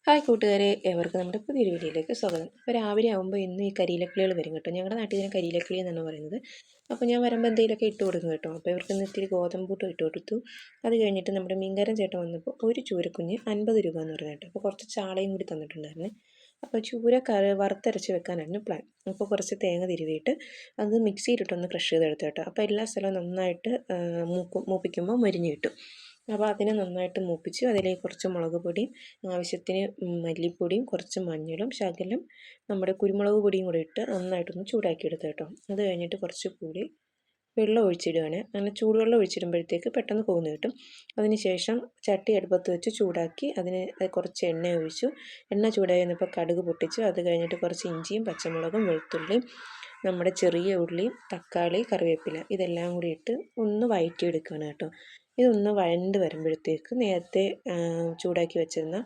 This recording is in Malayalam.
ഹായ് കൂട്ടുകാരെ, ഏവർക്കും നമ്മുടെ പുതിയൊരു വീഡിയോയിലേക്ക് സ്വാഗതം. അപ്പോൾ രാവിലെ ആകുമ്പോൾ ഇന്ന് ഈ കരിയിലക്കിളികൾ വരും കേട്ടോ. ഞങ്ങളുടെ നാട്ടിൽ ഇതിനെ കരിയിലക്കിളി എന്നാണ് പറയുന്നത്. അപ്പോൾ ഞാൻ വരുമ്പോൾ എന്തെങ്കിലുമൊക്കെ ഇട്ട് കൊടുക്കും കേട്ടോ. അപ്പോൾ ഇവർക്ക് ഇന്ന് ഇത്തിരി ഗോതമ്പൂട്ടും ഇട്ട് കൊടുത്തു. അത് കഴിഞ്ഞിട്ട് നമ്മുടെ മീൻകാരൻ ചേട്ടൻ വന്നപ്പോൾ ഒരു ചൂരക്കുഞ്ഞ് 50 രൂപ എന്ന് പറഞ്ഞു കേട്ടോ. അപ്പോൾ കുറച്ച് ചാളയും കൂടി തന്നിട്ടുണ്ടായിരുന്നു. അപ്പോൾ ചൂര വറുത്തരച്ച് വെക്കാനായിരുന്നു പ്ലാൻ. അപ്പോൾ കുറച്ച് തേങ്ങ തിരുവിയിട്ട് അത് മിക്സിയിലിട്ടൊന്ന് ക്രഷ് ചെയ്തെടുത്തു കേട്ടോ. അപ്പോൾ എല്ലാ സ്ഥലവും നന്നായിട്ട് മൂപ്പിക്കുമ്പോൾ മൊരിഞ്ഞ് കിട്ടും. അപ്പോൾ അതിനെ നന്നായിട്ട് മൂപ്പിച്ച് അതിലേക്ക് കുറച്ച് മുളക് പൊടിയും ആവശ്യത്തിന് മല്ലിപ്പൊടിയും കുറച്ച് മഞ്ഞളും ശകലം നമ്മുടെ കുരുമുളക് പൊടിയും കൂടി ഇട്ട് നന്നായിട്ടൊന്ന് ചൂടാക്കി എടുത്ത് കേട്ടോ. അത് കഴിഞ്ഞിട്ട് കുറച്ച് കൂടി വെള്ളം ഒഴിച്ചിടുകയാണ്. അങ്ങനെ ചൂടുവെള്ളം ഒഴിച്ചിടുമ്പോഴത്തേക്ക് പെട്ടെന്ന് പോകുന്നു കിട്ടും. അതിന് ശേഷം ചട്ടി അടുപ്പത്ത് വെച്ച് ചൂടാക്കി അതിന് കുറച്ച് എണ്ണ ഒഴിച്ചു. എണ്ണ ചൂടായി വന്നപ്പോൾ കടുക് പൊട്ടിച്ചു. അത് കഴിഞ്ഞിട്ട് കുറച്ച് ഇഞ്ചിയും പച്ചമുളകും വെളുത്തുള്ളിയും നമ്മുടെ ചെറിയ ഉള്ളിയും തക്കാളി കറിവേപ്പില ഇതെല്ലാം കൂടി ഇട്ട് ഒന്ന് വഴറ്റിയെടുക്കുകയാണ് കേട്ടോ. ഇതൊന്ന് വഴണ്ട് വരുമ്പോഴത്തേക്ക് നേരത്തെ ചൂടാക്കി വെച്ചിരുന്ന